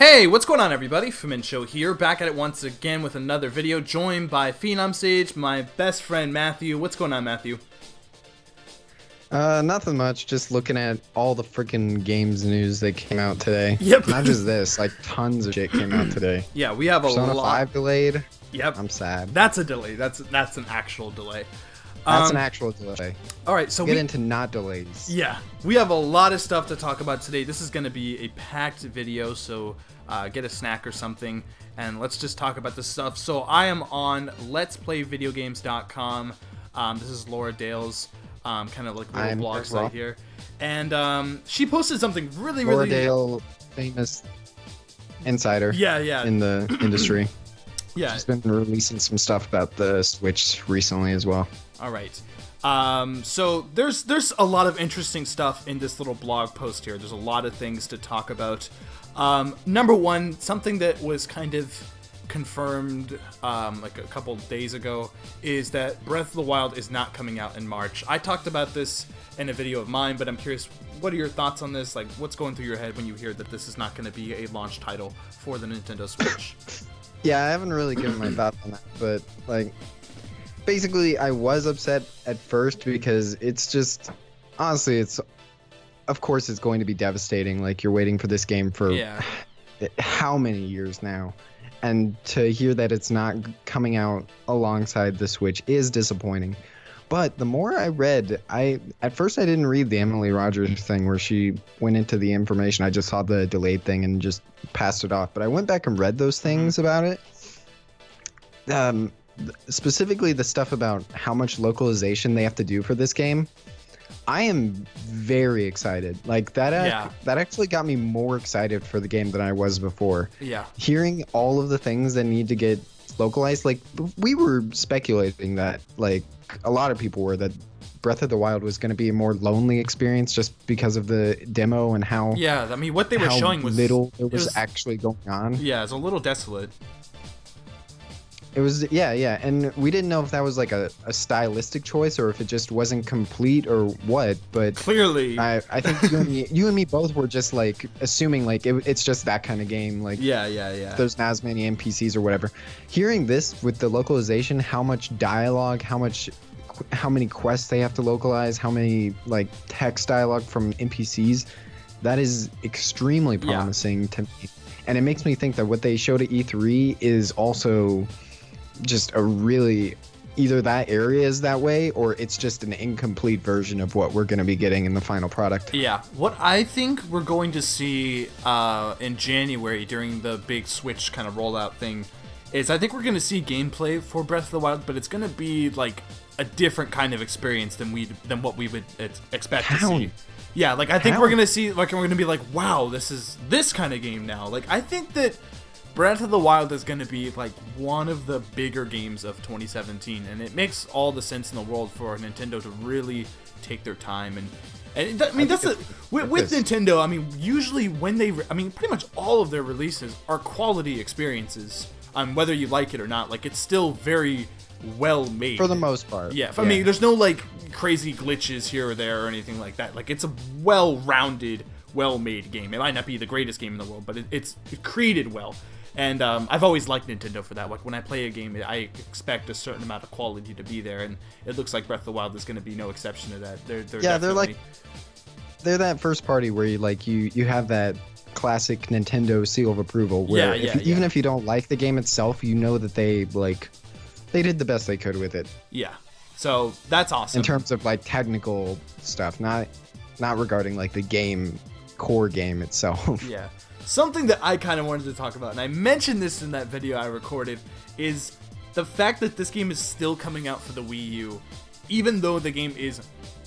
Hey, what's going on everybody? PhenomSage here, back at it once again with another video, joined by PhenomSage, my best friend Matthew. What's going on, Matthew? Nothing much. Just looking at all the freaking games news that came out today. Yep. Not just this, like tons of shit came out today. Yeah, we have a Persona lot. 5 delayed. Yep. I'm sad. That's a delay. That's an actual delay. That's an actual delay. All right, so Get into not delays. Yeah, we have a lot of stuff to talk about today. This is going to be a packed video, so get a snack or something, and let's just talk about this stuff. So I am on letsplayvideogames.com. This is Laura Dale's kind of like little blog site here, and she posted something really Laura Dale, famous insider. Yeah. In the industry. Yeah. She's been releasing some stuff about the Switch recently as well. All right. So there's a lot of interesting stuff in this little blog post here. There's a lot of things to talk about. Number one, something that was kind of confirmed like a couple days ago is that Breath of the Wild is not coming out in March. I talked about this in a video of mine, but I'm curious, what are your thoughts on this? Like, what's going through your head when you hear that this is not going to be a launch title for the Nintendo Switch? Yeah, I haven't really given my thoughts on that, but like, basically I was upset at first because it's just, honestly, of course it's going to be devastating. Like, you're waiting for this game for how many years now, and to hear that it's not coming out alongside the Switch is disappointing. But the more I read, at first I didn't read the Emily Rodgers thing where she went into the information. I just saw the delayed thing and just passed it off. But I went back and read those things about it. Specifically the stuff about how much localization they have to do for this game. I am very excited. Like, that actually got me more excited for the game than I was before. Yeah. Hearing all of the things that need to get localized, like, we were speculating that, like, a lot of people were, that Breath of the Wild was going to be a more lonely experience just because of the demo and how I mean, what they were showing was little there was actually going on. Yeah, it's a little desolate. It was, yeah, and we didn't know if that was like a stylistic choice or if it just wasn't complete or what, but clearly I think you and me both were just like assuming like it's just that kind of game, like there's not as many NPCs or whatever. Hearing this with the localization, how much dialogue, how many quests they have to localize, how many like text dialogue from NPCs, that is extremely promising to me. And it makes me think that what they showed at E3 is also just a really, either that area is that way or it's just an incomplete version of what we're going to be getting in the final product. Yeah, what I think we're going to see in January during the big Switch kind of rollout thing is I think we're going to see gameplay for Breath of the Wild, but it's going to be like a different kind of experience than what we would expect to see. Yeah, like I think we're going to see, like, we're going to be like, wow, this is this kind of game now. Like, I think that Breath of the Wild is going to be like one of the bigger games of 2017, and it makes all the sense in the world for Nintendo to really take their time and I mean that's with Nintendo. I mean, usually when pretty much all of their releases are quality experiences. Whether you like it or not, like, it's still very well made for the most part. Yeah, I mean, there's no like crazy glitches here or there or anything like that. Like, it's a well-rounded, well-made game. It might not be the greatest game in the world, but it's created well. And I've always liked Nintendo for that. Like, when I play a game, I expect a certain amount of quality to be there, and it looks like Breath of the Wild is going to be no exception to that. They're that first party where you have that classic Nintendo seal of approval. Where even if you don't like the game itself, you know that they did the best they could with it. Yeah, so that's awesome in terms of like technical stuff, not regarding like the core game itself. Yeah. Something that I kind of wanted to talk about, and I mentioned this in that video I recorded, is the fact that this game is still coming out for the Wii U, even though the game is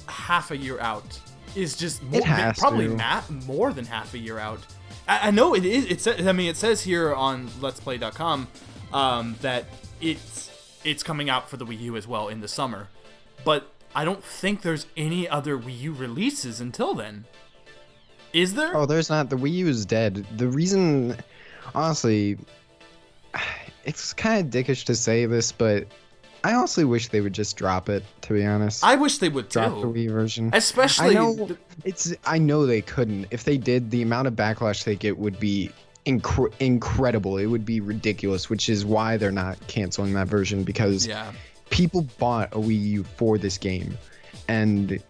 half a year out, is just probably more than half a year out. I know it is. It says here on letsplay.com that it's coming out for the Wii U as well in the summer, but I don't think there's any other Wii U releases until then. Is there? Oh, there's not. The Wii U is dead. The reason, honestly, it's kind of dickish to say this, but I honestly wish they would just drop it, to be honest. I wish they would drop the Wii version. Especially, I know they couldn't. If they did, the amount of backlash they get would be incredible. It would be ridiculous, which is why they're not canceling that version, because Yeah. people bought a Wii U for this game, and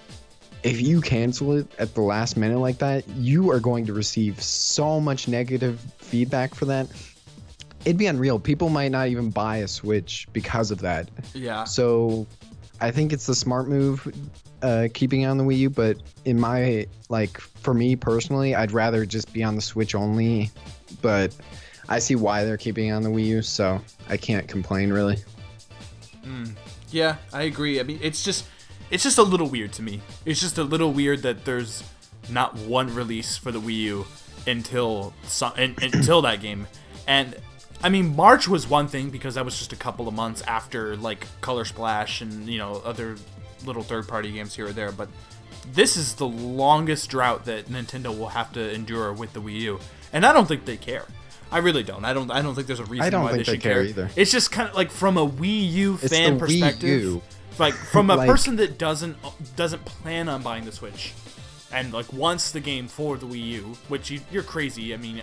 if you cancel it at the last minute like that, you are going to receive so much negative feedback for that. It'd be unreal. People might not even buy a Switch because of that. Yeah. So I think it's the smart move, keeping it on the Wii U, but in my, like, for me personally, I'd rather just be on the Switch only, but I see why they're keeping it on the Wii U, so I can't complain really. Yeah, I agree. I mean, it's just a little weird to me. It's just a little weird that there's not one release for the Wii U until that game. And I mean, March was one thing because that was just a couple of months after like Color Splash and, you know, other little third-party games here or there, but this is the longest drought that Nintendo will have to endure with the Wii U. And I don't think they care. I really don't. I don't think there's a reason why they should care either. It's just kind of like from a Wii U fan perspective. Wii U. Like from a person that doesn't plan on buying the Switch, and like wants the game for the Wii U, which you're crazy. I mean,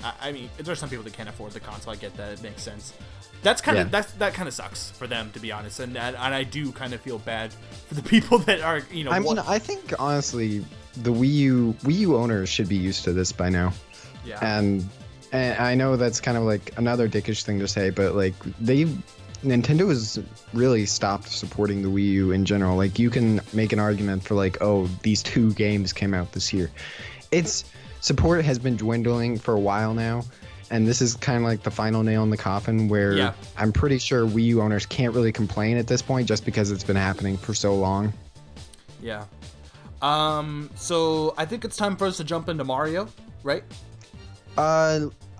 there's some people that can't afford the console. I get that. It makes sense. That's kind of that kind of sucks for them, to be honest. And I do kind of feel bad for the people that are, you know. I mean, I think honestly, the Wii U owners should be used to this by now. Yeah. And I know that's kind of like another dickish thing to say, but like Nintendo has really stopped supporting the Wii U in general. Like, you can make an argument for like, oh, these 2 games came out this year. Its support has been dwindling for a while now, and this is kind of like the final nail in the coffin where I'm pretty sure Wii U owners can't really complain at this point just because it's been happening for so long. Yeah. So I think it's time for us to jump into Mario, right?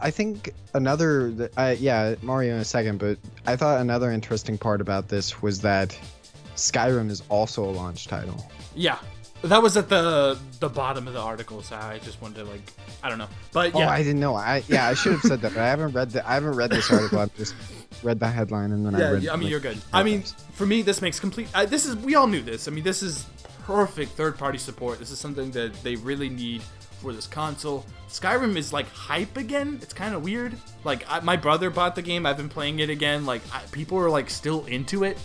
I think Mario in a second, but I thought another interesting part about this was that Skyrim is also a launch title. Yeah, that was at the bottom of the article, so I just wanted to, like, I don't know, but yeah. Oh, I didn't know. I should have said that, but I haven't read this article. I've just read the headline and then I read. Yeah, I mean, you're good. I mean, for me, this makes complete. We all knew this. I mean, this is perfect third-party support. This is something that they really need for this console. Skyrim is like hype again. It's kind of weird. Like, my brother bought the game. I've been playing it again. Like, people are like still into it,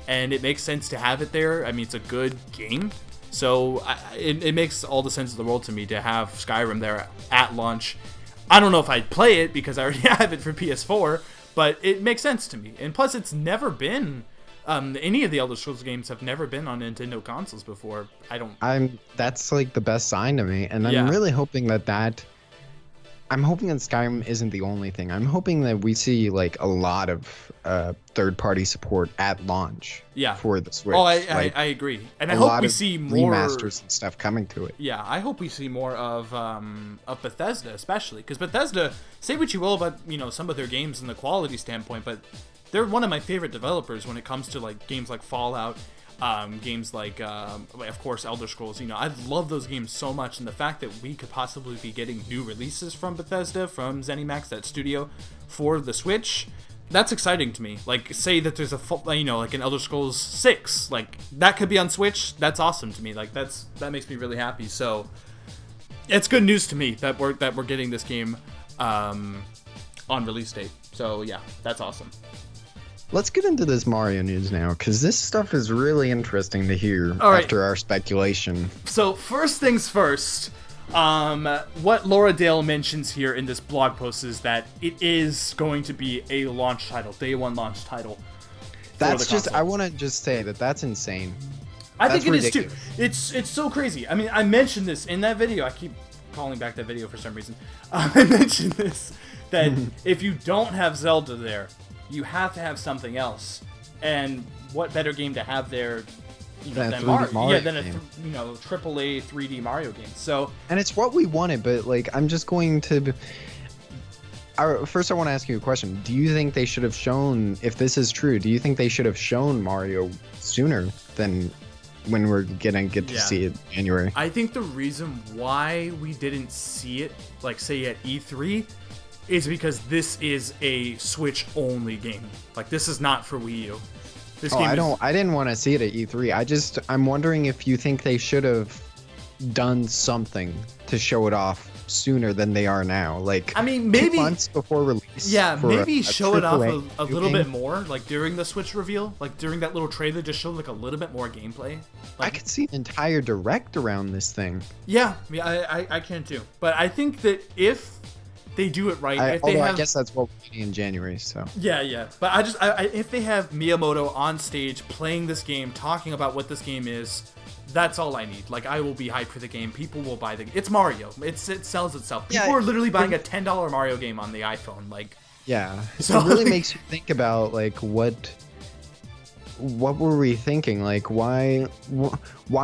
and it makes sense to have it there. I mean, it's a good game, so it makes all the sense in the world to me to have Skyrim there at launch. I don't know if I'd play it because I already have it for PS4, but it makes sense to me. And plus, it's never been any of the Elder Scrolls games have never been on Nintendo consoles before. That's like the best sign to me, and I'm really hoping that Skyrim isn't the only thing. I'm hoping that we see like a lot of third-party support at launch for the Switch. Oh, I agree, and I hope we see more remasters and stuff coming to it. Yeah, I hope we see more of Bethesda, especially because Bethesda. Say what you will about, you know, some of their games and the quality standpoint, but they're one of my favorite developers when it comes to like games like Fallout, games like, of course, Elder Scrolls. You know, I love those games so much, and the fact that we could possibly be getting new releases from Bethesda, from ZeniMax, that studio, for the Switch, that's exciting to me. Like, say that there's like an Elder Scrolls 6, like that could be on Switch. That's awesome to me. Like, that makes me really happy. So it's good news to me that we're getting this game on release date. So yeah, that's awesome. Let's get into this Mario news now, because this stuff is really interesting to hear after our speculation. So first things first, what Laura Dale mentions here in this blog post is that it is going to be a launch title, day one launch title. That's just, I want to just say that's insane. I think it is too. It's so crazy. I mean, I mentioned this in that video. I keep calling back that video for some reason. I mentioned this, that if you don't have Zelda there, you have to have something else, and what better game to have there, than Mario? Yeah, than a AAA 3D Mario game. So, and it's what we wanted, but like, I'm just going to. First, I want to ask you a question. Do you think they should have shown, if this is true, do you think they should have shown Mario sooner than when we're gonna get to see it in January? I think the reason why we didn't see it, like say at E3, is because this is a Switch-only game. Like, this is not for Wii U. I didn't want to see it at E3. I'm wondering if you think they should have done something to show it off sooner than they are now. Like, I mean, maybe 2 months before release. Yeah, for maybe a show it off AAA a little game. bit more, like during the Switch reveal, like during that little trailer, just show like a little bit more gameplay. I Like, could see an entire direct around this thing. yeah, I can too. But I think that if they do it right, if they Although have, I guess that's what we're getting in January. So yeah. But if they have Miyamoto on stage playing this game, talking about what this game is, that's all I need. Like, I will be hyped for the game. People will buy the. It's Mario. It sells itself. People Yeah, are literally buying a $10 Mario game on the iPhone. Like, yeah, So, it really like- makes you think about like what were we thinking? Like, why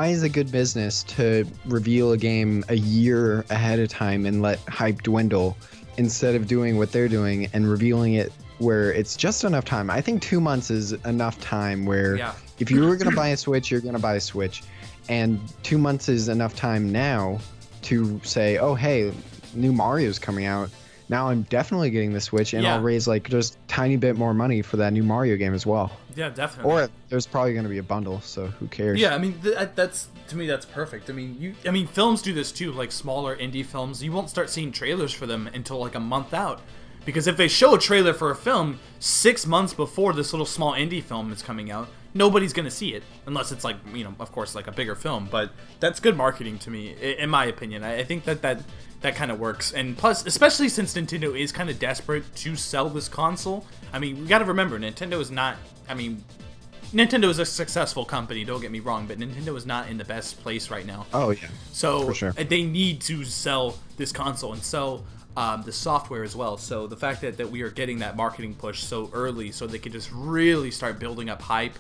is it good business to reveal a game a year ahead of time and let hype dwindle instead of doing what they're doing and revealing it where it's just enough time? I think 2 months is enough time where Yeah. if you were going to buy a Switch, you're going to buy a Switch. And 2 months is enough time now to say, oh, hey, new Mario's coming out. Now I'm definitely getting the Switch, and Yeah. I'll raise like just tiny bit more money for that new Mario game as well. yeah, definitely. Or there's probably going to be a bundle, so who cares? Yeah, I mean that's to me that's perfect. I mean films do this too, like smaller indie films. You won't start seeing trailers for them until like a month out, because if they show a trailer for a film 6 months before this little small indie film is coming out, nobody's gonna see it unless it's like, you know, of course, like a bigger film. But that's good marketing to me, in my opinion. I think that kind of works. And plus, especially since Nintendo is kind of desperate to sell this console. I mean, we got to remember, Nintendo is not. I mean, Nintendo is a successful company, don't get me wrong, but Nintendo is not in the best place right now. Oh, yeah. So For sure. they need to sell this console and sell the software as well. So the fact that we are getting that marketing push so early so they can just really start building up hype,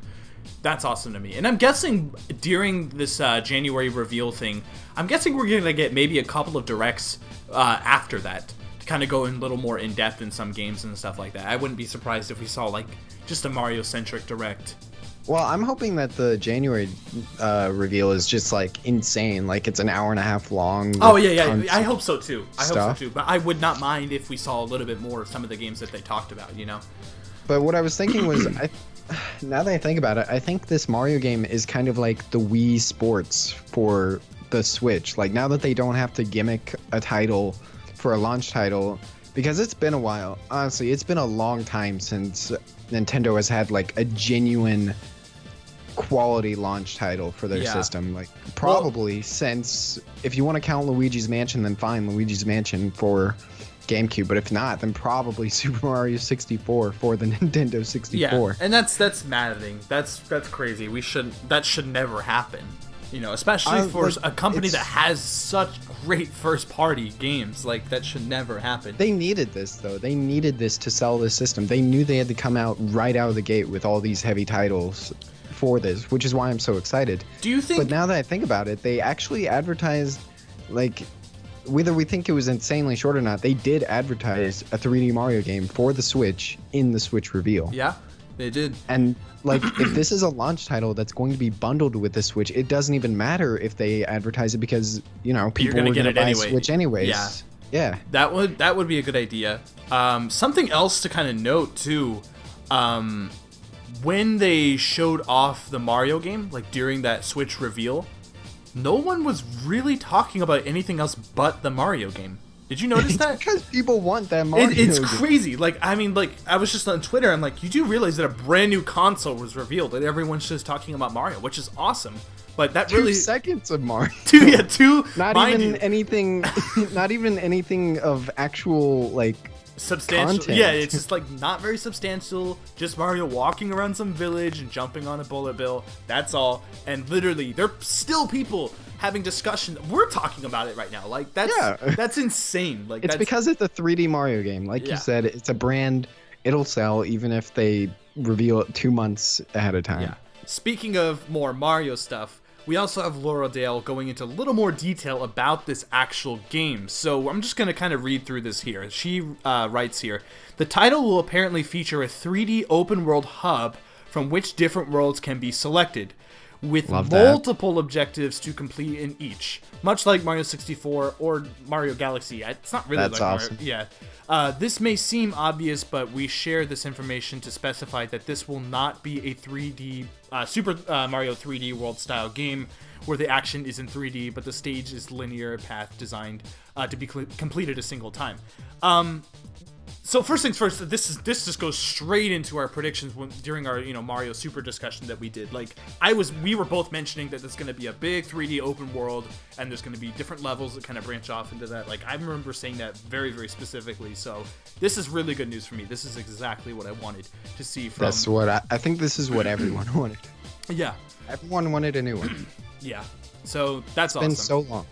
that's awesome to me. And I'm guessing during this January reveal thing, I'm guessing we're going to get maybe a couple of directs after that to kind of go in a little more in depth in some games and stuff like that. I wouldn't be surprised if we saw like just a Mario-centric direct. Well, I'm hoping that the January reveal is just like insane. Like it's an hour and a half long. Oh, with yeah. tons I of hope so too. stuff. But I would not mind if we saw a little bit more of some of the games that they talked about, you know? But what I was thinking was, now that I think about it, I think this Mario game is kind of like the Wii Sports for the Switch. Like now that they don't have to gimmick a title for a launch title, because it's been a while. Honestly, it's been a long time since Nintendo has had like a genuine quality launch title for their Yeah. system. Like probably since, if you want to count Luigi's Mansion, then fine, Luigi's Mansion for GameCube, but if not, then probably Super Mario 64 for the Nintendo 64. Yeah, and that's maddening. That's crazy. That should never happen. You know, especially for like, a company it's- that has such great first-party games. Like that should never happen. They needed this though. They needed this to sell the system. They knew they had to come out right out of the gate with all these heavy titles for this, which is why I'm so excited. Do you think? But now that I think about it, they actually advertised, like, whether we think it was insanely short or not, they did advertise a 3D Mario game for the Switch in the Switch reveal. Yeah, they did. And like, if this is a launch title that's going to be bundled with the Switch, it doesn't even matter if they advertise it because, you know, people gonna are get going to it buy anyway. a Switch anyways. Yeah. Yeah. That would be a good idea. Something else to kind of note too. When they showed off the Mario game, like during that Switch reveal, no one was really talking about anything else but the Mario game. Did you notice that? Because people want that Mario It's game. crazy. Like, I mean, like, I was just on Twitter. I'm like, you do realize that a brand new console was revealed, and everyone's just talking about Mario, which is awesome. But that 2 really seconds of Mario. two. Not mind even you, anything. Not even anything of actual like. substantial. content. Yeah, it's just like not very substantial. Just Mario walking around some village and jumping on a bullet bill. That's all. And literally, there's still people having discussion. We're talking about it right now. Like that's Yeah. that's insane. Like It's that's, because it's a 3D Mario game. Like Yeah. you said, it's a brand. It'll sell even if they reveal it 2 months ahead of time. Yeah. Speaking of more Mario stuff, we also have Laura Dale going into a little more detail about this actual game. So I'm just going to kind of read through this here. She writes here, the title will apparently feature a 3D open world hub from which different worlds can be selected. with Love that. multiple objectives to complete in each, much like Mario 64 or Mario Galaxy. It's not really That's like awesome. Mario. Yeah. This may seem obvious, but we share this information to specify that this will not be a 3D Super Mario 3D World style game where the action is in 3D, but the stage is linear path designed to be completed a single time. So first things first, this just goes straight into our predictions during our Mario Super discussion that we did. Like we were both mentioning that there's going to be a big 3D open world, and there's going to be different levels that kind of branch off into that. Like I remember saying that very, very specifically. So this is really good news for me. This is exactly what I wanted to see from. That's what I think. This is what everyone wanted. Yeah. Everyone wanted a new one. Yeah. So that's awesome. It's been so long.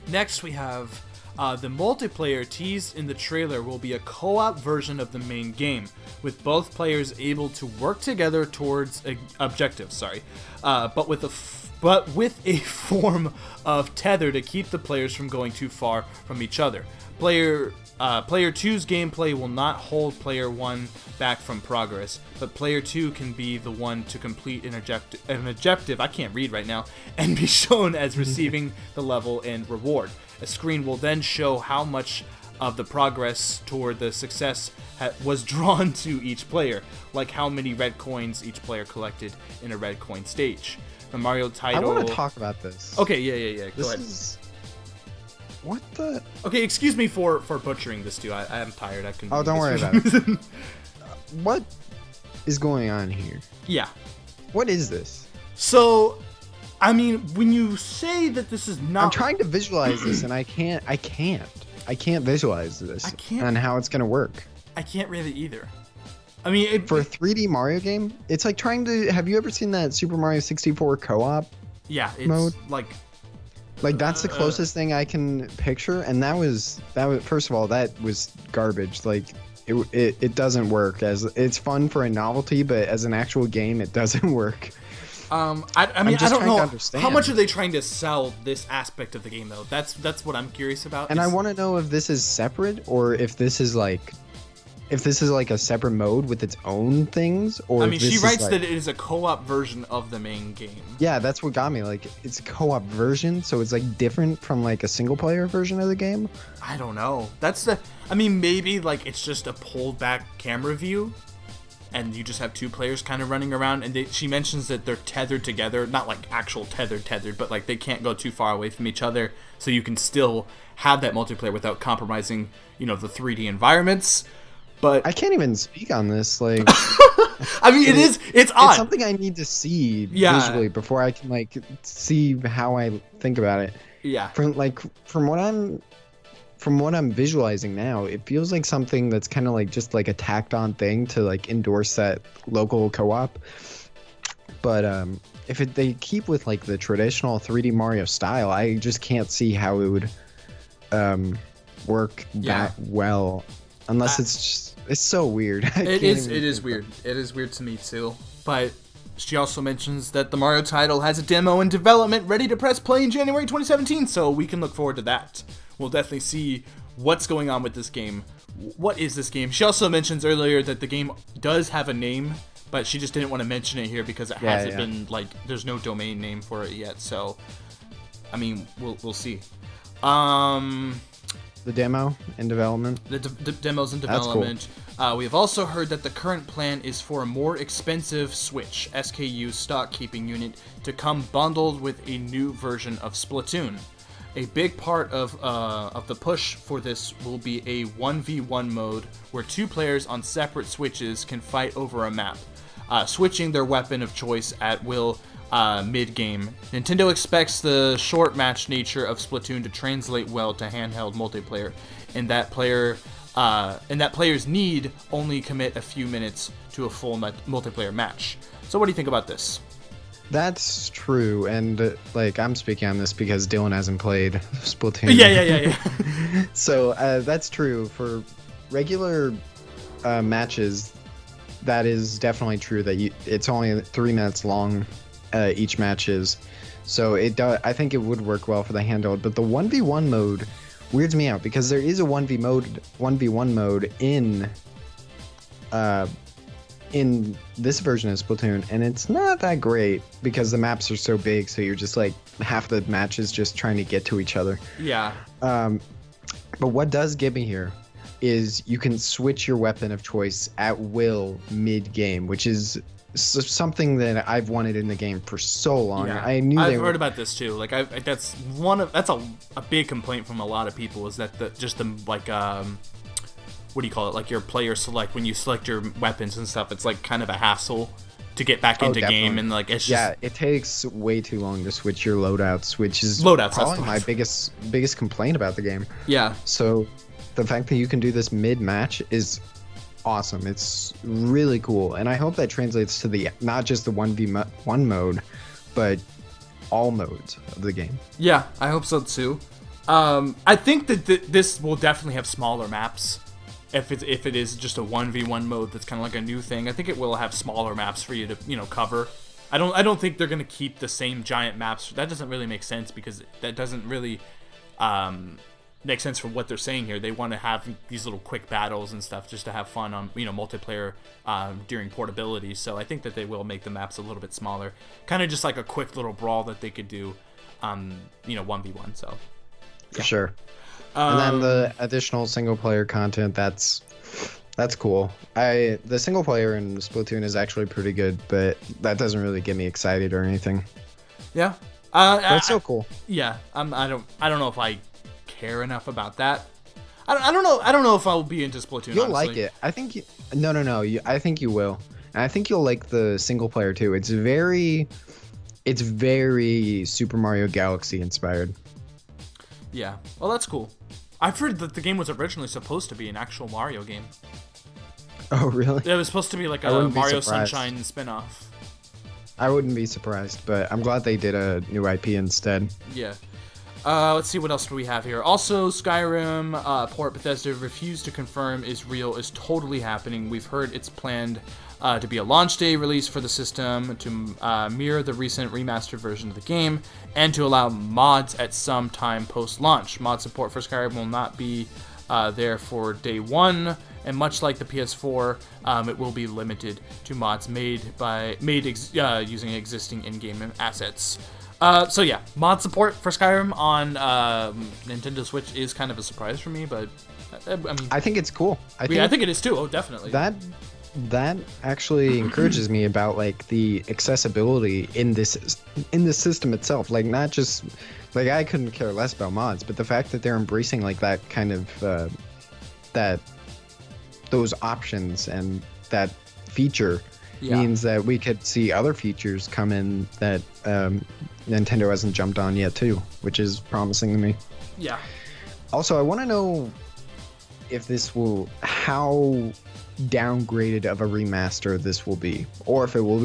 Next we have. The multiplayer teased in the trailer will be a co-op version of the main game, with both players able to work together towards objectives. But with a form of tether to keep the players from going too far from each other. Player 2's gameplay will not hold Player 1 back from progress, but Player 2 can be the one to complete an objective, I can't read right now, and be shown as receiving the level and reward. A screen will then show how much of the progress toward the success was drawn to each player, like how many red coins each player collected in a red coin stage. The Mario title... I want to talk about this. Okay, yeah. Go ahead. What the... Okay, excuse me for butchering this too. I am tired. I can. Oh, don't worry about it. What is going on here? Yeah. What is this? So, I mean, when you say that this is not... I'm trying to visualize this, and I can't visualize this and how it's going to work. I can't really either. I mean... For a 3D Mario game, it's like trying to... Have you ever seen that Super Mario 64 co-op mode? Like that's the closest thing I can picture, and that was first of all, that was garbage. Like it doesn't work. As it's fun for a novelty, but as an actual game, it doesn't work. I mean, I don't know how much are they trying to sell this aspect of the game though. That's what I'm curious about. And I want to know if this is separate or if this is like a separate mode with its own things, or I mean, she writes that it is a co-op version of the main game. Yeah, that's what got me. Like, it's a co-op version, so it's like different from like a single-player version of the game. I don't know. I mean, maybe like it's just a pulled-back camera view, and you just have two players kind of running around. And she mentions that they're tethered together, not like actual tethered, but like they can't go too far away from each other, so you can still have that multiplayer without compromising, the 3D environments. But I can't even speak on this. Like, I mean, it's odd. It's something I need to see visually before I can like see how I think about it. Yeah. From what I'm visualizing now, it feels like something that's kind of like just like a tacked on thing to like endorse that local co-op. But if they keep with like the traditional 3D Mario style, I just can't see how it would work that well. Unless it's so weird. It is weird. It is weird to me too. But she also mentions that the Mario title has a demo in development ready to press play in January 2017, so we can look forward to that. We'll definitely see what's going on with this game. What is this game? She also mentions earlier that the game does have a name, but she just didn't want to mention it here because it hasn't been like there's no domain name for it yet. So, I mean, we'll see. The demo in development? The demo's in development. Cool. We have also heard that the current plan is for a more expensive Switch SKU stock keeping unit to come bundled with a new version of Splatoon. A big part of the push for this will be a 1v1 mode where two players on separate Switches can fight over a map, switching their weapon of choice at will mid-game. Nintendo expects the short match nature of Splatoon to translate well to handheld multiplayer, and that players need only commit a few minutes to a full multiplayer match. So what do you think about this? That's true, and like I'm speaking on this because Dylan hasn't played Splatoon. Yeah. So that's true for regular matches. That is definitely true. That it's only 3 minutes long. Each match is, so I think it would work well for the handheld. But the 1v1 mode weirds me out because there is a 1v1 mode in in this version of Splatoon, and it's not that great because the maps are so big, so you're just like half the matches just trying to get to each other. Yeah. But what does get me here is you can switch your weapon of choice at will mid-game, which is something that I've wanted in the game for so long. Yeah. I've heard about this too. Like that's a big complaint from a lot of people is that what do you call it? Like your player select, when you select your weapons and stuff, it's like kind of a hassle to get back into definitely. game, and like it's just yeah, it takes way too long to switch your loadouts, which is Loadouts, my biggest complaint about the game. yeah. So the fact that you can do this mid-match is awesome. It's really cool, and I hope that translates to the not just the 1v1 mode, but all modes of the game. Yeah, I hope so too. I think that this will definitely have smaller maps. If it is just a 1v1 mode that's kind of like a new thing, I think it will have smaller maps for you to cover. I don't think they're gonna keep the same giant maps. That doesn't really make sense because that doesn't really make sense for what they're saying here. They want to have these little quick battles and stuff just to have fun on multiplayer during portability. So I think that they will make the maps a little bit smaller, kind of just like a quick little brawl that they could do 1v1. So for sure. And then the additional single player content, that's cool. The single player in Splatoon is actually pretty good, but that doesn't really get me excited or anything. Yeah. But it's so cool. Yeah. I don't know if I care enough about that. I don't know. I don't know if I'll be into Splatoon. You'll honestly. like it. I think no. I think you will, and I think you'll like the single player too. It's very Super Mario Galaxy inspired. Yeah. Well, that's cool. I've heard that the game was originally supposed to be an actual Mario game. Oh, really? It was supposed to be like a Mario Sunshine spin-off. I wouldn't be surprised, but I'm glad they did a new IP instead. Yeah. Let's see what else do we have here. Also, Skyrim port Bethesda refused to confirm is totally happening. We've heard it's planned to be a launch day release for the system to mirror the recent remastered version of the game and to allow mods at some time post-launch. Mod support for Skyrim will not be there for day one, and much like the PS4, it will be limited to mods made using existing in-game assets. So yeah, mod support for Skyrim on Nintendo Switch is kind of a surprise for me, but I mean, I think it's cool. I think it is too. Oh, definitely. That actually encourages me about like the accessibility in this system itself. Like not just like I couldn't care less about mods, but the fact that they're embracing like that kind of those options and that feature means that we could see other features come in that Nintendo hasn't jumped on yet too, which is promising to me. Yeah. Also, I want to know if this will how downgraded of a remaster this will be, or if it will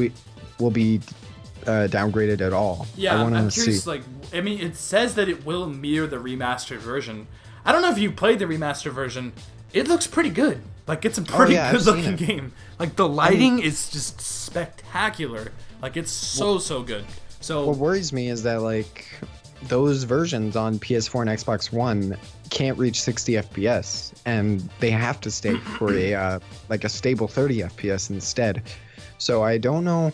be downgraded at all. Yeah, I'm curious. Like, I mean, it says that it will mirror the remastered version. I don't know if you played the remastered version. It looks pretty good. Like, it's a pretty good-looking game. Like, the lighting is just spectacular. Like, it's so good. So what worries me is that, like, those versions on PS4 and Xbox One can't reach 60 FPS, and they have to stay for a stable 30 FPS instead. So I don't know.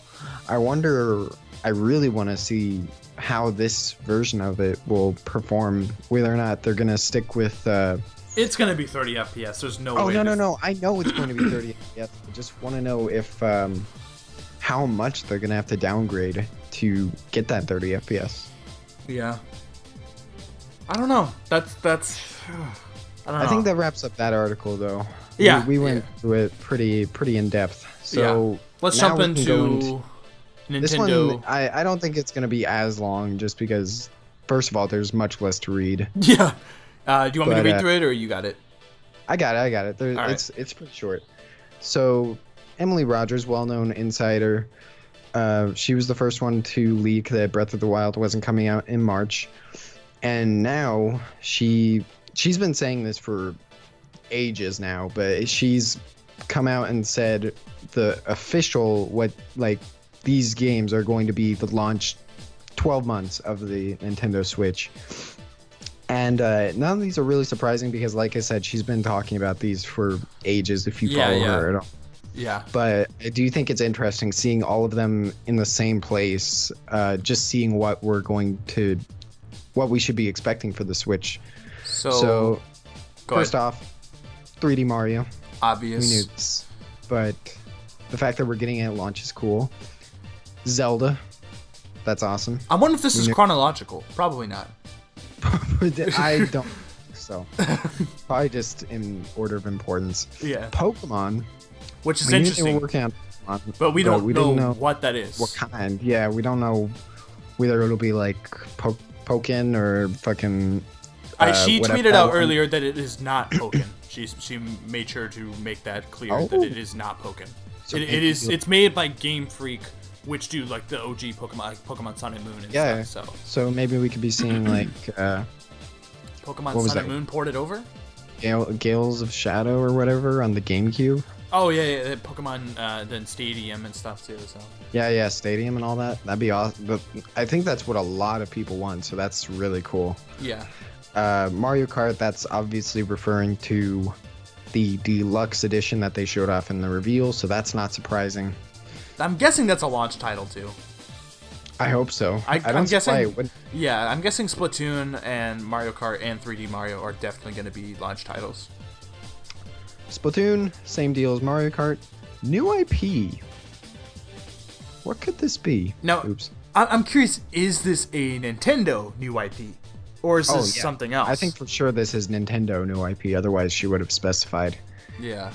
I wonder. I really want to see how this version of it will perform. Whether or not they're gonna stick with. It's gonna be 30 FPS. There's no way. Oh no! I know it's going to be 30 FPS. I just want to know if how much they're gonna have to downgrade to get that 30 FPS. Yeah. I don't know. That's. I don't know. I think that wraps up that article, though. Yeah. We went through it pretty in depth. So let's jump into Nintendo. This one, I don't think it's gonna be as long, just because first of all, there's much less to read. Yeah. Do you want me to read through it, or you got it? I got it. It's pretty short. So, Emily Rodgers, well-known insider, she was the first one to leak that Breath of the Wild wasn't coming out in March, and now she's been saying this for ages now, but she's come out and said the official these games are going to be the launch 12 months of the Nintendo Switch. And none of these are really surprising because, like I said, she's been talking about these for ages if you follow her at all. Yeah. But I do think it's interesting seeing all of them in the same place, just seeing what we should be expecting for the Switch. So first off, 3D Mario. Obvious. We knew this. But the fact that we're getting it at launch is cool. Zelda. That's awesome. I wonder if this is chronological. Probably not. I don't think so. Probably just in order of importance. Yeah. Pokemon. Which is We knew interesting. they were working on Pokemon, But we don't didn't know what that is. what kind. Yeah, we don't know whether it'll be like Pokin or fucking. She whatever. tweeted out earlier that it is not Pokin. She made sure to make that clear that it is not Pokin. So It's made by Game Freak, which do like the OG Pokemon, like Pokemon Sun and Moon and stuff. So maybe we could be seeing like Pokemon Sun and Moon ported over. Gales of Shadow or whatever on the GameCube. Oh yeah, Pokemon then Stadium and stuff too. So Yeah, Stadium and all that. That'd be awesome. But I think that's what a lot of people want. So that's really cool. yeah. Mario Kart, that's obviously referring to the deluxe edition that they showed off in the reveal, so that's not surprising. I'm guessing that's a launch title too. I hope so. I'm guessing. Yeah, I'm guessing Splatoon and Mario Kart and 3D Mario are definitely going to be launch titles. Splatoon, same deal as Mario Kart. New IP. What could this be? Now, Oops. I'm curious, is this a Nintendo new IP? Or is this something else? I think for sure this is Nintendo new IP, otherwise she would have specified. Yeah.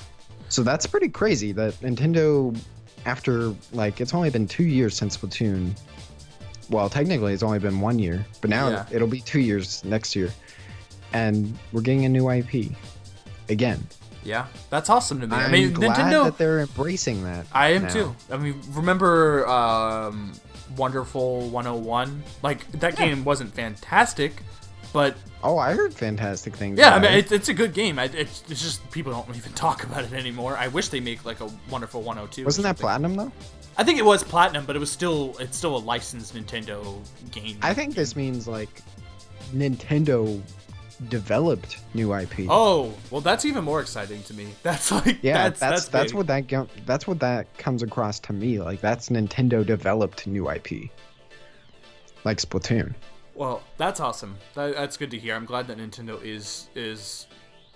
So that's pretty crazy that Nintendo, after, like, it's only been 2 years since Splatoon. Well, technically it's only been 1 year, but now it'll be 2 years next year. And we're getting a new IP. Again. Yeah, that's awesome to me. I'm I mean, glad Nintendo. that they're embracing that. I am too. I mean, remember Wonderful 101? Like, that game wasn't fantastic, but. Oh, I heard fantastic things. Yeah, I mean, it's a good game. It's just people don't even talk about it anymore. I wish they make like a Wonderful 102. Wasn't that Platinum though? I think it was Platinum, but it's still a licensed Nintendo game. I think this means like Nintendo developed new IP. Oh, well, that's even more exciting to me. That's like that's what that comes across to me. Like that's Nintendo developed new IP. Like Splatoon. Well, that's awesome. That's good to hear. I'm glad that Nintendo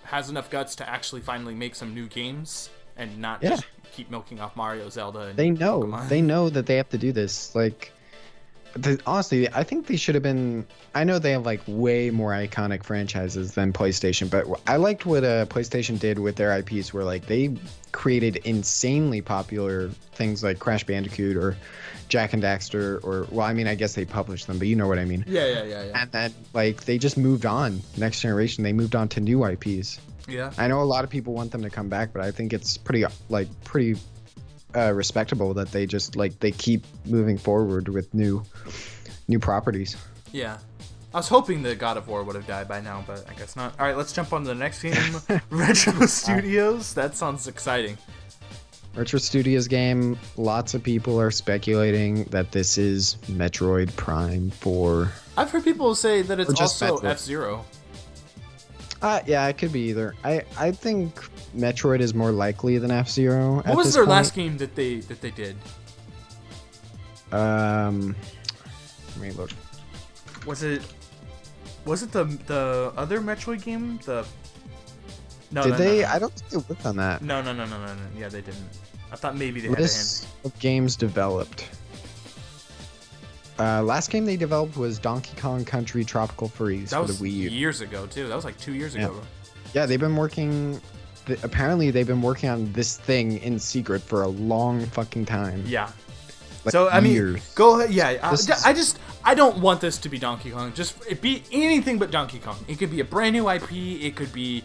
has enough guts to actually finally make some new games and not just keep milking off Mario, Zelda, and Pokemon. They know that they have to do this. Like, honestly, I think they should have been. I know they have like way more iconic franchises than PlayStation, but I liked what PlayStation did with their IPs, where like they created insanely popular things like Crash Bandicoot or Jak and Daxter, or well, I mean, I guess they published them, but you know what I mean. Yeah. And then like they just moved on. Next generation, they moved on to new IPs. Yeah. I know a lot of people want them to come back, but I think it's pretty respectable that they just like they keep moving forward with new properties. Yeah. I was hoping that God of War would have died by now, but I guess not. All right, let's jump on to the next game. Retro Studios. That sounds exciting. Retro Studios game. Lots of people are speculating that this is Metroid Prime 4. I've heard people say that it's also Metroid. F-Zero. Yeah, it could be either. I think Metroid is more likely than F-Zero. What was their last game that they did? Let me look. Was it the other Metroid game? No. I don't think they worked on that. No. Yeah, they didn't. I thought maybe they had List of games developed. Last game they developed was Donkey Kong Country Tropical Freeze for the Wii U. Years ago too. That was like 2 years ago. Yeah, they've been working. Apparently, they've been working on this thing in secret for a long fucking time. Yeah. Like so I years. mean, go ahead. Yeah, I don't want this to be Donkey Kong. Just it be anything but Donkey Kong. It could be a brand new IP. It could be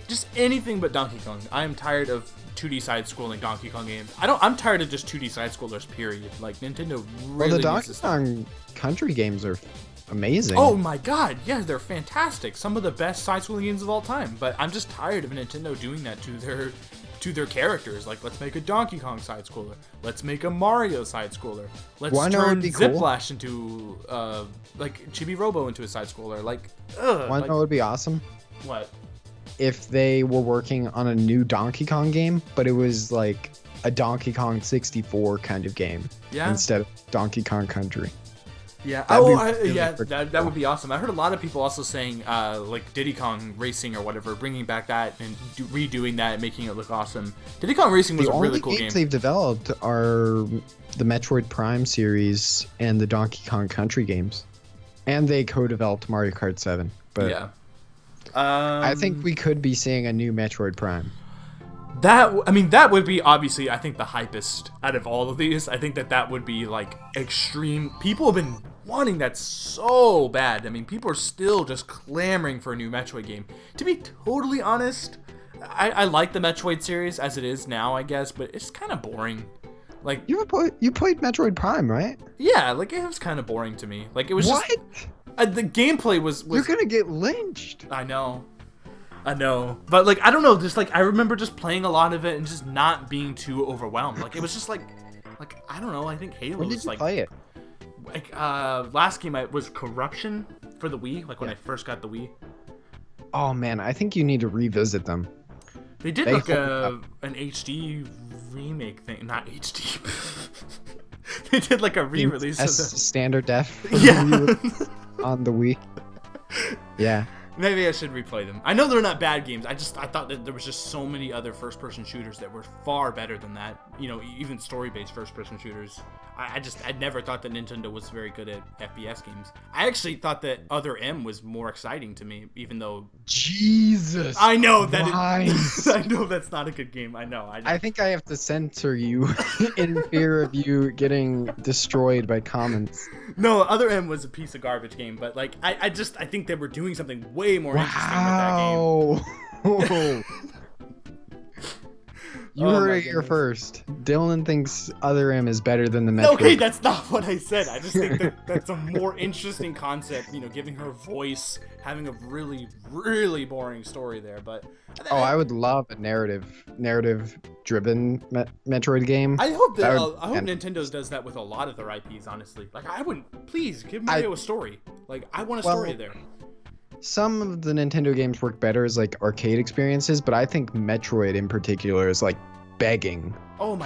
just anything but Donkey Kong. I am tired of 2D side-scrolling Donkey Kong games. I'm tired of just 2D side-scrollers. Period. Like Nintendo really. Well, the Donkey Kong Country games are amazing. Oh my god, yeah, they're fantastic. Some of the best side-scrolling games of all time. But I'm just tired of Nintendo doing that to their characters. Like, let's make a Donkey Kong side-scroller. Let's make a Mario side-scroller. Let's turn Ziplash into like Chibi Robo into a side-scroller. Like, Wanna know what would be awesome? What? if they were working on a new Donkey Kong game, but it was like a Donkey Kong 64 kind of game instead of Donkey Kong Country. Yeah. That would be awesome. I heard a lot of people also saying like Diddy Kong Racing or whatever, bringing back that and redoing that and making it look awesome. Diddy Kong Racing was a really cool game. The only games they've developed are the Metroid Prime series and the Donkey Kong Country games, and they co-developed Mario Kart 7. But yeah, I think we could be seeing a new Metroid Prime. That would be obviously, I think, the hypest out of all of these. I think that would be like extreme. People have been wanting that so bad. I mean, people are still just clamoring for a new Metroid game. To be totally honest, I like the Metroid series as it is now, I guess, but it's kind of boring. Like you played Metroid Prime, right? Yeah, like it was kind of boring to me. Like it was just the gameplay was. You're gonna get lynched. I know, but like I don't know, just like I remember just playing a lot of it and just not being too overwhelmed. Like it was just like I don't know. I think Halo. When did you play it? Like last game was Corruption for the Wii. Like when I first got the Wii. Oh man, I think you need to revisit them. They did like an HD remake thing, not HD. They did like a re-release of the standard def. Yeah. On the Wii. Yeah. Maybe I should replay them. I know they're not bad games. I thought that there was just so many other first-person shooters that were far better than that. You know, even story-based first-person shooters. I never thought that Nintendo was very good at FPS games. I actually thought that Other M was more exciting to me, even though. Jesus. I know that. I know that's not a good game. I know. I think I have to censor you in fear of you getting destroyed by comments. No, Other M was a piece of garbage game, but like I think they were doing something way more interesting with that game. You heard it here first. Dylan thinks Other M is better than the Metroid. Okay, that's not what I said. I just think that's a more interesting concept. You know, giving her voice, having a really, really boring story there. But I would love a narrative-driven Metroid game. I hope Nintendo does that with a lot of their IPs. Honestly, like I wouldn't. Please give Mario a story. Like I want a story there. Some of the Nintendo games work better as like arcade experiences, but I think Metroid in particular is like begging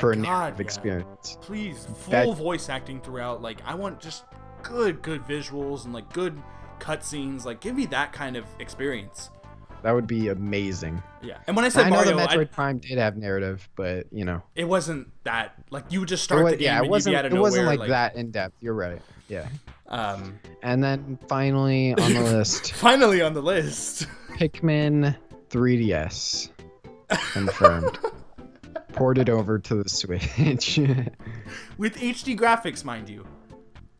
for a narrative experience. Please, full voice acting throughout. Like I want just good visuals and like good cutscenes. Like give me that kind of experience. That would be amazing. Yeah, and when I said Mario, I know the Metroid Prime did have narrative, but you know, it wasn't that like you would just start the game. Yeah, it wasn't like that in depth. You're right. Yeah. And then finally on the list. Finally on the list. Pikmin 3DS. Confirmed. Ported over to the Switch. With HD graphics, mind you.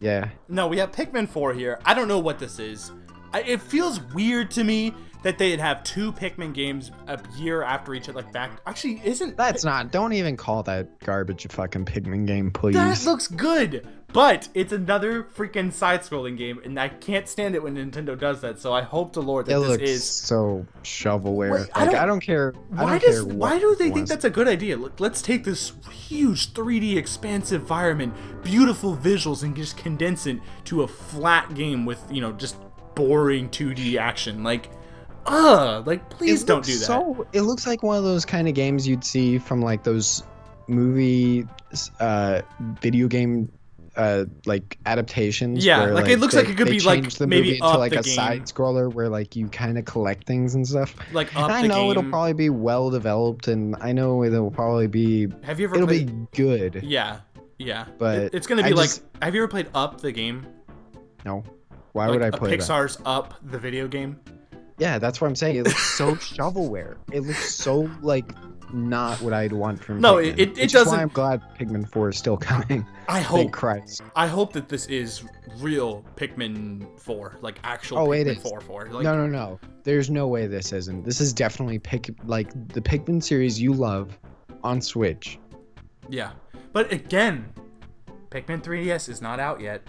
Yeah. No, we have Pikmin 4 here. I don't know what this is. It feels weird to me that they'd have two Pikmin games a year after each other, like back. Actually, isn't not? Don't even call that garbage a fucking Pikmin game, please. That looks good, but it's another freaking side-scrolling game, and I can't stand it when Nintendo does that. So I hope to Lord that this is so shovelware. I don't care. Why do they think that's a good idea? Look, let's take this huge 3D expansive environment, beautiful visuals, and just condense it to a flat game with just boring 2D action. Please don't do that. It looks like one of those kind of games you'd see from like those movie, video game, like adaptations. Yeah, where, like it looks like it could be like the maybe movie up into like the a game. side scroller where like you kind of collect things and stuff. Like up and the game. I know it'll probably be well developed, and I know it'll probably be. Have you ever? It'll be good. Yeah. But it's gonna be like. Have you ever played Up the game? No. Why would I play Pixar's Up the video game? Yeah, that's what I'm saying. It looks so shovelware. It looks so like not what I'd want from Pikmin. it Which doesn't. Is why I'm glad Pikmin 4 is still coming. Thank Christ. I hope that this is real Pikmin 4, like actual Pikmin 4. Like, No. There's no way this isn't. This is definitely the Pikmin series you love on Switch. Yeah, but again, Pikmin 3DS is not out yet.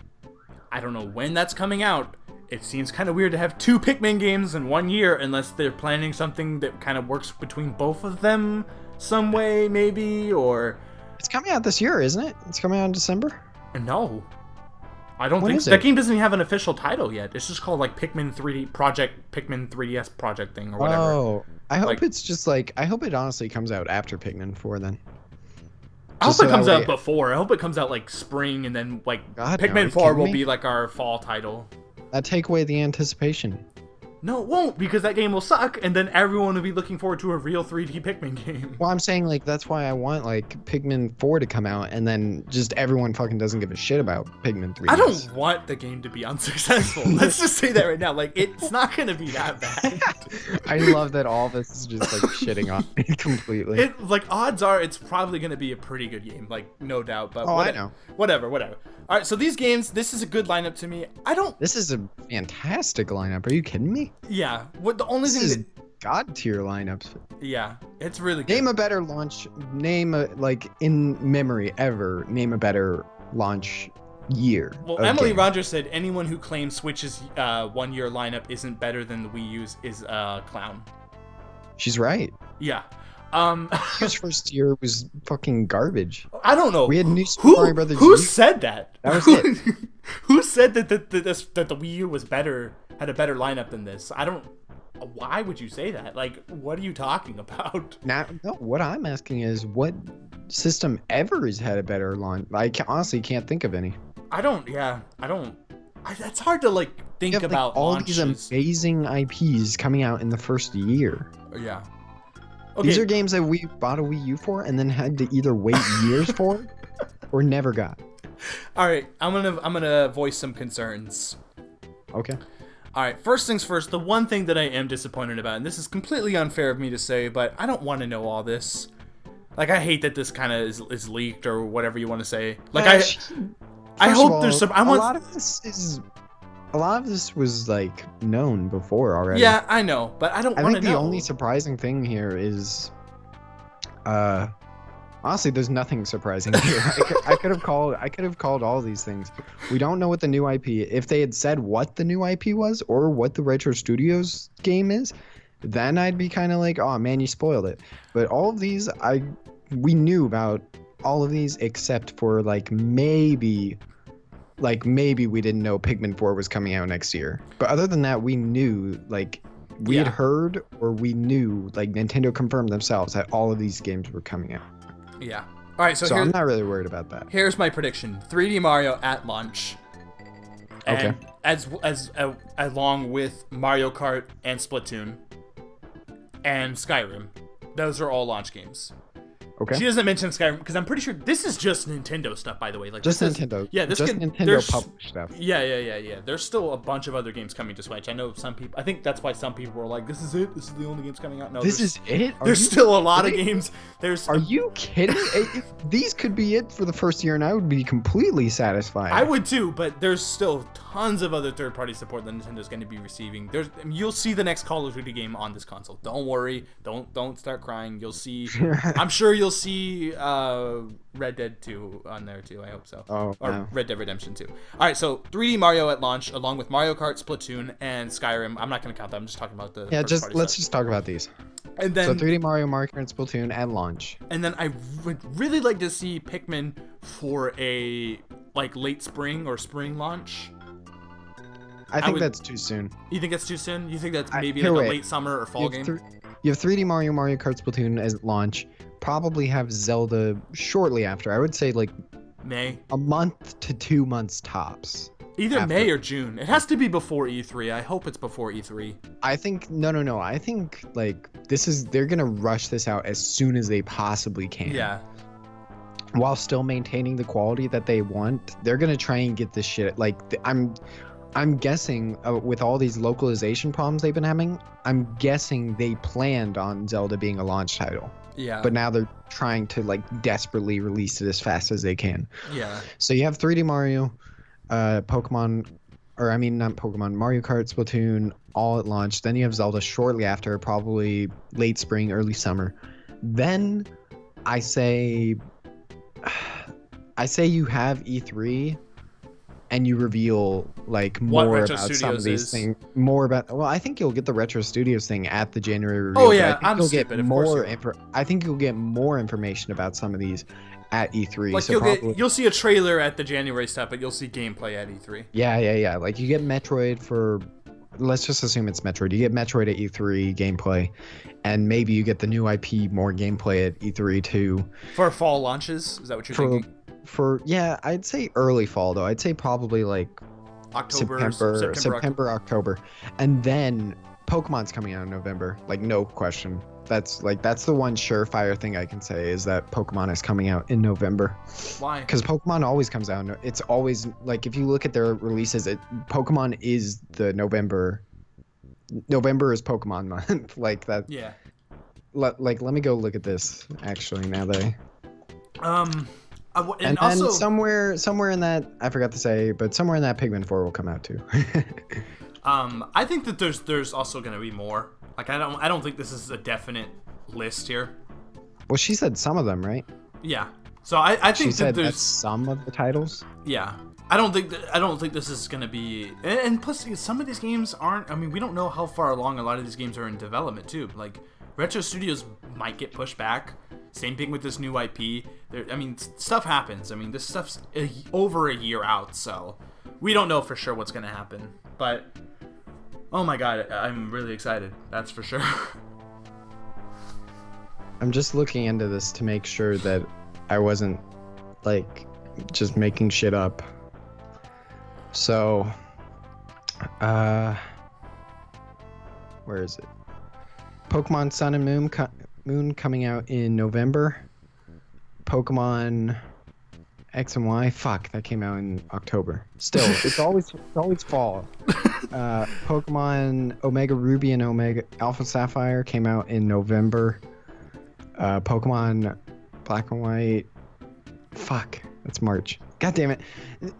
I don't know when that's coming out. It seems kind of weird to have two Pikmin games in 1 year unless they're planning something that kind of works between both of them some way, maybe, or... It's coming out this year, isn't it? It's coming out in December? No. I don't think so. That game doesn't even have an official title yet. It's just called like Pikmin 3D Project, Pikmin 3DS Project thing or whatever. I hope Like, it's just like I hope it honestly comes out after Pikmin 4 then. I hope Just so it that comes way, out before. I hope it comes out like spring, and then like God, no, are Pikmin you 4 kidding will me? be like our fall title. That take away the anticipation. No, it won't, because that game will suck, and then everyone will be looking forward to a real 3D Pikmin game. Well, I'm saying like that's why I want like Pikmin 4 to come out, and then just everyone fucking doesn't give a shit about Pikmin 3. I don't want the game to be unsuccessful. Let's just say that right now. Like, it's not gonna be that bad. I love that all of us is just like shitting on it completely. It like odds are it's probably gonna be a pretty good game, like no doubt. But I know. Whatever. All right, so these games, this is a good lineup to me. This is a fantastic lineup. Are you kidding me? Yeah. What the only This thing is that, god tier lineups. yeah, it's really good. Name a better launch. Name a like in memory ever. Name a better launch year. Well, of Emily game. Rodgers said anyone who claims Switch's 1 year lineup isn't better than the Wii U's is a clown. She's right. Yeah. His first year was fucking garbage. I don't know. We had new Super Mario Brothers. Who U. said that? That was it. Who said that that the Wii U was better, had a better lineup than this? I don't. Why would you say that? Like, what are you talking about? Now, no, what I'm asking is what system ever has had a better launch? Honestly can't think of any. I don't. Yeah, I don't. That's hard to like think You have, about like, all launches. these amazing IPs coming out in the first year. Yeah. Okay. These are games that we bought a Wii U for and then had to either wait years for or never got. All right. I'm gonna voice some concerns. Okay. All right, first things first, the one thing that I am disappointed about, and this is completely unfair of me to say, but I don't want to know all this. Like, I hate that this kind of is leaked or whatever you want to say. Like, I hope there's some. A lot of this was like known before already. Yeah, I know, but I don't I want to think know. the only surprising thing here is, honestly, there's nothing surprising here. I could have called all these things. We don't know what the new IP. If they had said what the new IP was or what the Retro Studios game is, then I'd be kind of like, oh man, you spoiled it. But all of these, we knew about all of these except for like maybe we didn't know Pikmin 4 was coming out next year. But other than that, we knew like. We had heard or we knew, like Nintendo confirmed themselves that all of these games were coming out. Yeah. All right, so I'm not really worried about that. Here's my prediction: 3D Mario at launch. Okay. And along with Mario Kart and Splatoon and Skyrim, those are all launch games. Okay. She doesn't mention Skyrim because I'm pretty sure this is just Nintendo stuff, by the way. Like Just this Nintendo. Is, yeah, this just could, Nintendo published stuff. Yeah. There's still a bunch of other games coming to Switch. I know some people. I think that's why some people were like, "This is it. This is the only games coming out." No, This is it. There's still a lot of games. Are you kidding? These could be it for the first year, and I would be completely satisfied. I would too, but there's still tons of other third-party support that Nintendo's going to be receiving. You'll see the next Call of Duty game on this console. Don't worry. Don't start crying. You'll see. I'm sure you'll see Red Dead 2 on there too. I hope so. Oh, or no. Red Dead Redemption 2. All right, so 3D Mario at launch, along with Mario Kart, Splatoon, and Skyrim. I'm not going to count that. I'm just talking about the let's just talk about these. And then So 3D Mario, Mario Kart, and Splatoon at launch. And then I would really like to see Pikmin for a like late spring or spring launch. I think that's too soon. You think that's too soon? You think that's maybe here, like wait. a late summer or fall game? You have 3D Mario, Mario Kart, Splatoon as launch. Probably have Zelda shortly after. I would say like May. a month to 2 months tops. Either after. May or June. It has to be before E3. I hope it's before E3. I think no. I think like they're gonna rush this out as soon as they possibly can. Yeah. While still maintaining the quality that they want, they're gonna try and get this shit. Like I'm guessing with all these localization problems they've been having, I'm guessing they planned on Zelda being a launch title. Yeah. But now they're trying to like desperately release it as fast as they can. Yeah. So you have 3D Mario, Pokemon, or I mean not Pokemon, Mario Kart, Splatoon, all at launch. Then you have Zelda shortly after, probably late spring, early summer. Then I say you have E3 and you reveal like more about some of these things. More about I think you'll get the Retro Studios thing at the January reveal. Oh yeah, I think you'll get more I think you'll get more information about some of these at E3. Like so you'll see a trailer at the January stuff, but you'll see gameplay at E3. Yeah. Like you get Metroid for let's just assume it's Metroid. You get Metroid at E3 gameplay, and maybe you get the new IP more gameplay at E3 too. For fall launches, is that what you're thinking? Yeah, I'd say early fall though. I'd say probably like September, October, and then Pokemon's coming out in November. Like no question. That's the one surefire thing I can say is that Pokemon is coming out in November. Why? Because Pokemon always comes out. It's always like if you look at their releases, Pokemon is the November. November is Pokemon month. Like that. Yeah. Let me go look at this actually now that and also then somewhere in that I forgot to say, but somewhere in that Pikmin 4 will come out too. I think that there's also gonna be more. Like I don't think this is a definite list here. Well, she said some of them, right? Yeah. So I think she said that there's that's some of the titles. Yeah. I don't think this is gonna be, and plus some of these games aren't. I mean, we don't know how far along a lot of these games are in development too. Like Retro Studios might get pushed back. Same thing with this new IP. I mean, stuff happens. I mean, this stuff's over a year out, so we don't know for sure what's gonna happen. But oh my god, I'm really excited. That's for sure. I'm just looking into this to make sure that I wasn't like just making shit up. So, where is it? Pokemon Sun and Moon coming out in November. Pokemon X and Y, fuck, that came out in October. Still, it's always fall. Pokemon Omega Ruby and Omega Alpha Sapphire came out in November. Pokemon Black and White, fuck, that's March. God damn it.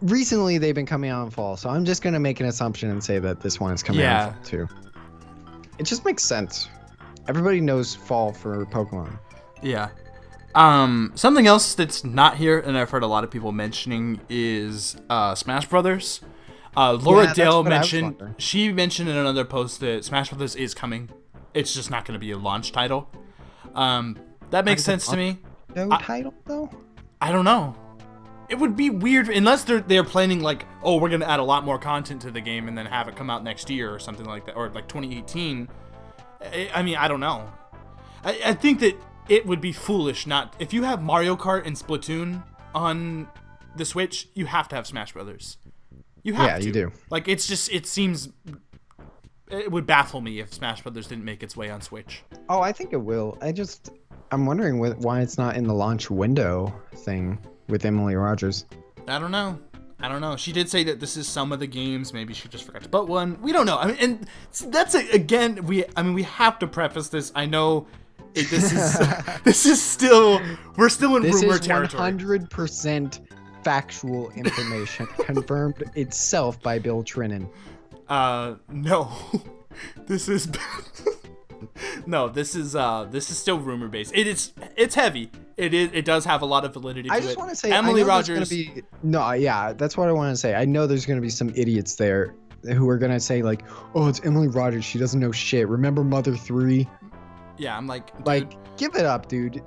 Recently, they've been coming out in fall, so I'm just gonna make an assumption and say that this one is coming out in fall too. It just makes sense. Everybody knows fall for Pokemon. Yeah. Something else that's not here, and I've heard a lot of people mentioning, is Smash Brothers. Laura Dale mentioned, she mentioned in another post that Smash Brothers is coming. It's just not going to be a launch title. That makes sense to me. No title though? I don't know. It would be weird unless they're planning like, oh, we're going to add a lot more content to the game and then have it come out next year or something like that, or like 2018. I mean, I don't know. I think that it would be foolish not, if you have Mario Kart and Splatoon on the Switch, you have to have Smash Brothers. You have to. You do. Like, it seems, it would baffle me if Smash Brothers didn't make its way on Switch. Oh, I think it will. I'm wondering why it's not in the launch window thing with Emily Rodgers. I don't know. She did say that this is some of the games. Maybe she just forgot to put one. We don't know. I mean, and that's again. We have to preface this. I know this is still, we're still in rumor territory. 100% factual information confirmed itself by Bill Trinan. No, this is no. This is still rumor based. It's heavy. It does have a lot of validity to it. I just want to say Emily Rodgers. That's what I want to say. I know there's going to be some idiots there who are going to say like, "Oh, it's Emily Rodgers. She doesn't know shit. Remember Mother 3?" Yeah, I'm like, dude. Like, give it up, dude.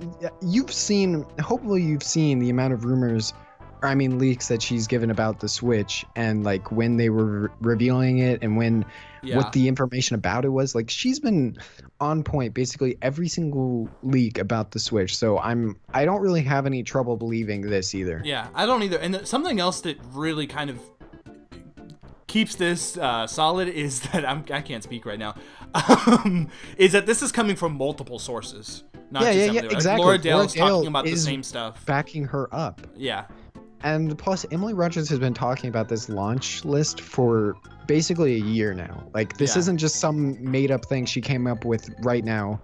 Hopefully you've seen the amount of rumors, leaks that she's given about the Switch and like when they were revealing it and what the information about it was. Like, she's been on point basically every single leak about the Switch. So I don't really have any trouble believing this either. Yeah, I don't either. And something else that really kind of keeps this solid is that I can't speak right now. Is that this is coming from multiple sources, not just Emily. Like, exactly. Laura Dale's talking about the same stuff, backing her up. Yeah, and plus Emily Rodgers has been talking about this launch list for basically a year now. Like, this isn't just some made up thing she came up with right now.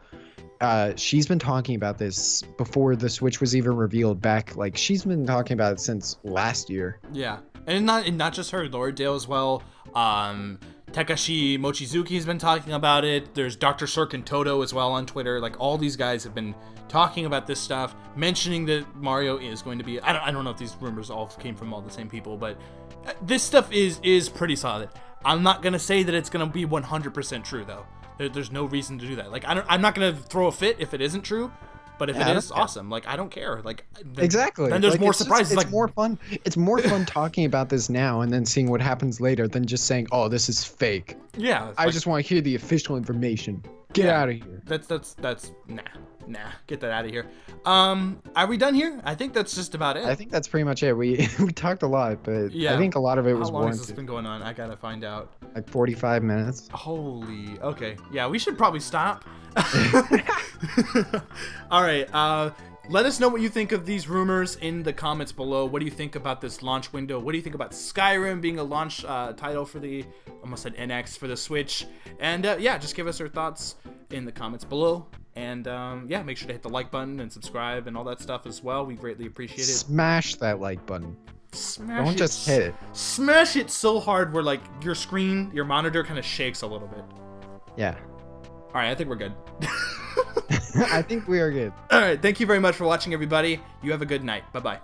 She's been talking about this before the Switch was even revealed back. Like, she's been talking about it since last year. Yeah, and not just her, Laura Dale as well. Takashi Mochizuki's been talking about it. There's Dr. Sirkin Toto as well on Twitter. Like, all these guys have been talking about this stuff, mentioning that Mario is going to be. I don't know if these rumors all came from all the same people, but this stuff is pretty solid. I'm not gonna say that it's gonna be 100% true though. There's no reason to do that. Like, I'm not gonna throw a fit if it isn't true, But if Yeah, I it don't is, care. awesome. Like, I don't care. Like, Exactly. Then there's Like, more it's just- surprises. it's like, more fun. It's more fun talking about this now and then seeing what happens later than just saying, "Oh, this is fake." yeah. I like, just want to hear the official information. Get Yeah. out of here. That's nah. Get that out of here. Are we done here? I think that's just about it. I think that's pretty much it. We we talked a lot, but Yeah. I think a lot of it How was long has this warranted. been going on? I gotta find out. Like 45 minutes. Holy. Okay. Yeah, we should probably stop. All right. Let us know what you think of these rumors in the comments below. What do you think about this launch window? What do you think about Skyrim being a launch title for the, almost said NX, for the Switch? And yeah, just give us your thoughts in the comments below. And yeah, make sure to hit the like button and subscribe and all that stuff as well. We greatly appreciate it. Smash that like button. Smash Don't it, just hit it. Smash it so hard where like your screen, your monitor kind of shakes a little bit. Yeah. All right, I think we're good. I think we are good. All right, thank you very much for watching, everybody. You have a good night. Bye-bye.